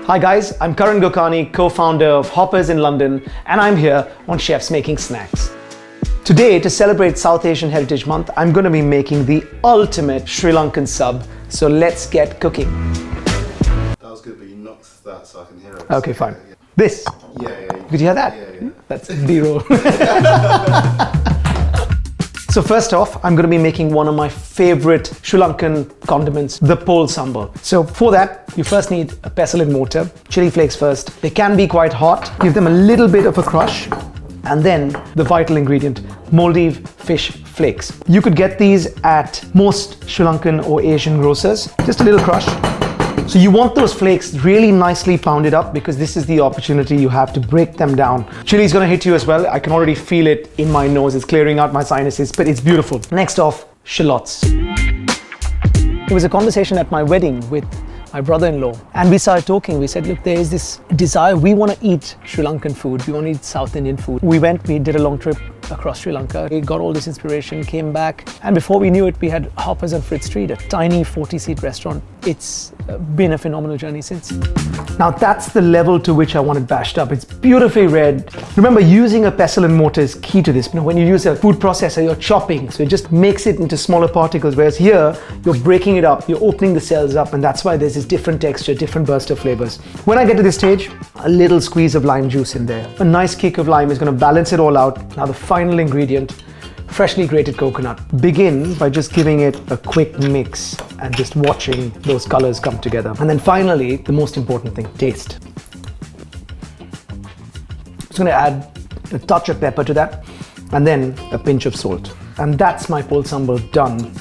Hi guys, I'm Karen Gani, co-founder of Hoppers in London, and I'm here on Chefs Making Snacks. Today, to celebrate South Asian Heritage Month, I'm going to be making the ultimate Sri Lankan sub. So let's get cooking. That was good, but you knocked that so I can hear it. Okay, fine. This? Yeah. Could you hear that? Yeah. That's B-roll. So first off, I'm going to be making one of my favorite Sri Lankan condiments, the pol sambal. So for that, you first need a pestle and mortar, chili flakes first. They can be quite hot. Give them a little bit of a crush. And then the vital ingredient, Maldive fish flakes. You could get these at most Sri Lankan or Asian grocers. Just a little crush. So you want those flakes really nicely pounded up because this is the opportunity you have to break them down. Chili is going to hit you as well. I can already feel it in my nose. It's clearing out my sinuses, but it's beautiful. Next off, shallots. It was a conversation at my wedding with my brother-in-law, and we started talking. We said, look, there is this desire. We want to eat Sri Lankan food. We want to eat South Indian food. We did a long trip across Sri Lanka. We got all this inspiration, came back, and before we knew it, we had Hoppers on Fritz Street, a tiny 40-seat restaurant. It's been a phenomenal journey since. Now that's the level to which I want it bashed up. It's beautifully red. Remember, using a pestle and mortar is key to this. You know, when you use a food processor, you're chopping, so it just makes it into smaller particles, whereas here, you're breaking it up, you're opening the cells up, and that's why there's this different texture, different burst of flavors. When I get to this stage, a little squeeze of lime juice in there. A nice kick of lime is going to balance it all out. Now the final ingredient, freshly grated coconut. Begin by just giving it a quick mix and just watching those colors come together. And then finally, the most important thing, taste. Just going to add a touch of pepper to that and then a pinch of salt. And that's my pol sambal done.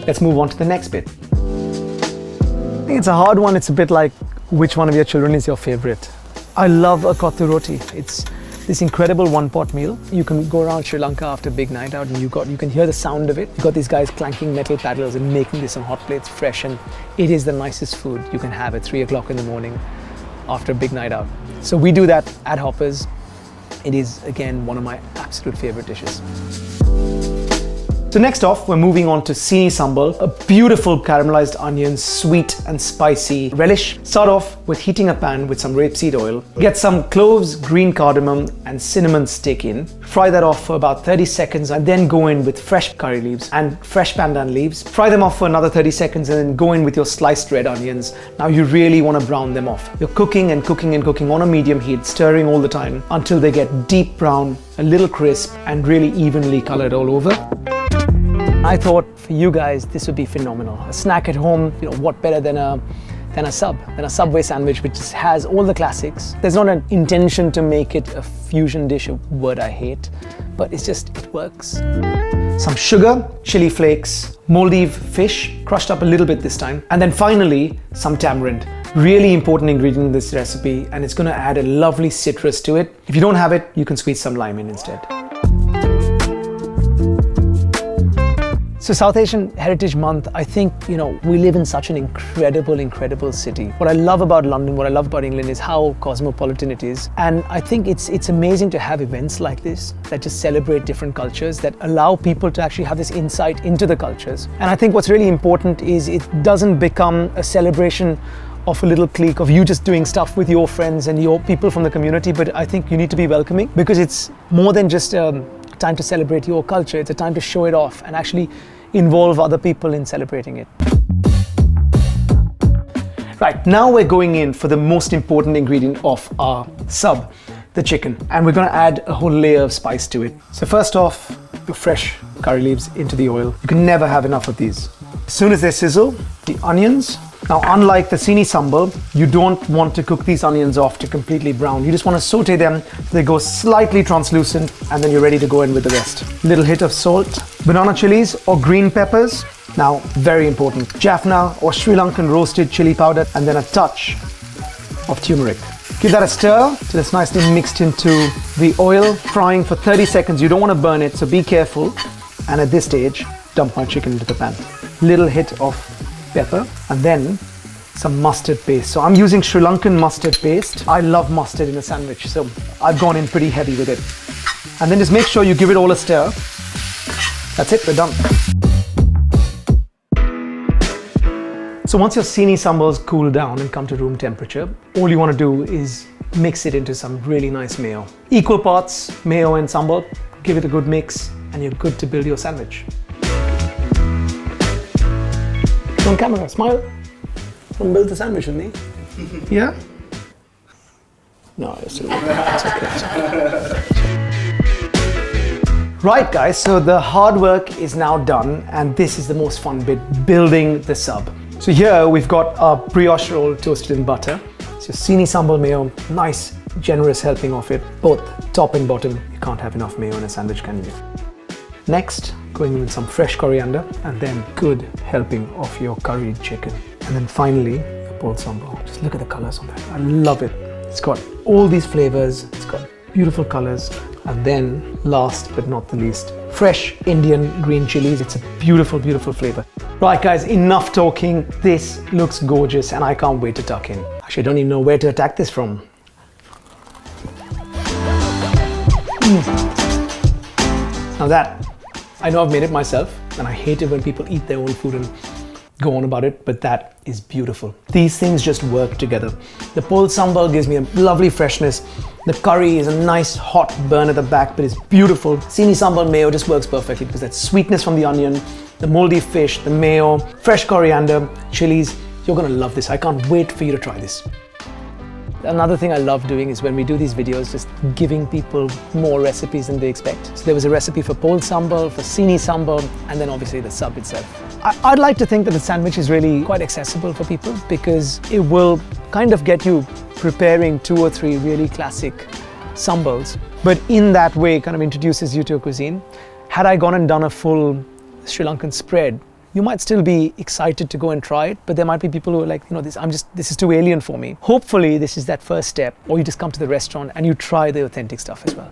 Let's move on to the next bit. I think it's a hard one. It's a bit like which one of your children is your favorite. I love a kottu roti. It's this incredible one-pot meal. You can go around Sri Lanka after a big night out and you can hear the sound of it. You've got these guys clanking metal paddles and making this on hot plates fresh, and it is the nicest food you can have at 3 o'clock in the morning after a big night out. So we do that at Hoppers. It is, again, one of my absolute favorite dishes. So next off, we're moving on to Senini Sambol, a beautiful caramelized onion, sweet and spicy relish. Start off with heating a pan with some rapeseed oil. Get some cloves, green cardamom and cinnamon stick in. Fry that off for about 30 seconds and then go in with fresh curry leaves and fresh pandan leaves. Fry them off for another 30 seconds and then go in with your sliced red onions. Now you really want to brown them off. You're cooking and cooking and cooking on a medium heat, stirring all the time until they get deep brown, a little crisp and really evenly colored all over. I thought for you guys, this would be phenomenal. A snack at home, you know, what better than a Subway sandwich, which has all the classics. There's not an intention to make it a fusion dish, a word I hate, but it works. Some sugar, chili flakes, Maldive fish, crushed up a little bit this time. And then finally, some tamarind. Really important ingredient in this recipe, and it's gonna add a lovely citrus to it. If you don't have it, you can squeeze some lime in instead. So South Asian Heritage Month, I think, you know, we live in such an incredible city. What I love about London, what I love about England is how cosmopolitan it is. And I think it's amazing to have events like this that just celebrate different cultures, that allow people to actually have this insight into the cultures. And I think what's really important is it doesn't become a celebration of a little clique of you just doing stuff with your friends and your people from the community, but I think you need to be welcoming because it's more than just a time to celebrate your culture. It's a time to show it off and actually involve other people in celebrating it. Right, now we're going in for the most important ingredient of our sub, the chicken. And we're gonna add a whole layer of spice to it. So first off, your fresh curry leaves into the oil. You can never have enough of these. As soon as they sizzle, the onions. Now, unlike the Senini Sambol, you don't want to cook these onions off to completely brown. You just want to saute them so they go slightly translucent, and then you're ready to go in with the rest. Little hit of salt, banana chilies or green peppers. Now, very important, jaffna or Sri Lankan roasted chili powder, and then a touch of turmeric. Give that a stir till it's nicely mixed into the oil, frying for 30 seconds. You don't want to burn it, so be careful. And at this stage, dump my chicken into the pan. Little hit of pepper and then some mustard paste. So I'm using Sri Lankan mustard paste. I love mustard in a sandwich, so I've gone in pretty heavy with it. And then just make sure you give it all a stir. That's it, we're done. So So once your Senini Sambals cool down and come to room temperature, all you want to do is mix it into some really nice mayo. Equal parts mayo and sambal, give it a good mix, and you're good to build your sandwich. On camera, smile. Come build the sandwich with me. Yeah? No, it's okay. Right guys, so the hard work is now done and this is the most fun bit, building the sub. So here we've got our brioche roll toasted in butter. So Senini Sambol mayo, nice generous helping of it, both top and bottom. You can't have enough mayo in a sandwich, can you? Next, going in with some fresh coriander and then good helping of your curried chicken. And then finally, the pol sambal. Just look at the colors on that. I love it. It's got all these flavors, it's got beautiful colors. And then last but not the least, fresh Indian green chilies. It's a beautiful, beautiful flavor. Right guys, enough talking. This looks gorgeous and I can't wait to tuck in. Actually, I don't even know where to attack this from. Now that, I know I've made it myself and I hate it when people eat their own food and go on about it, but that is beautiful. These things just work together. The pol sambal gives me a lovely freshness. The curry is a nice hot burn at the back, but it's beautiful. Senini Sambol mayo just works perfectly because that sweetness from the onion, the moldy fish, the mayo, fresh coriander, chilies. You're gonna love this. I can't wait for you to try this. Another thing I love doing is when we do these videos, just giving people more recipes than they expect. So there was a recipe for pol sambal, for Senini Sambol, and then obviously the sub itself. I'd like to think that the sandwich is really quite accessible for people because it will kind of get you preparing 2 or 3 really classic sambals, but in that way kind of introduces you to a cuisine. Had I gone and done a full Sri Lankan spread, you might still be excited to go and try it, but there might be people who are like, you know, this is too alien for me. Hopefully this is that first step, or you just come to the restaurant and you try the authentic stuff as well.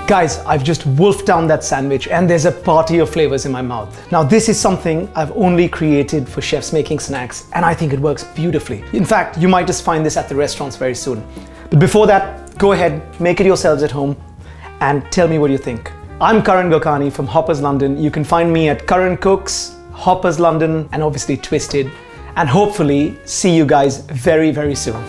Guys, I've just wolfed down that sandwich and there's a party of flavors in my mouth. Now this is something I've only created for chefs making snacks and I think it works beautifully. In fact, you might just find this at the restaurants very soon. But before that, go ahead, make it yourselves at home and tell me what you think. I'm Karen Gani from Hoppers London. You can find me at Karen Cooks, Hoppers London, and obviously Twisted. And hopefully see you guys very, very soon.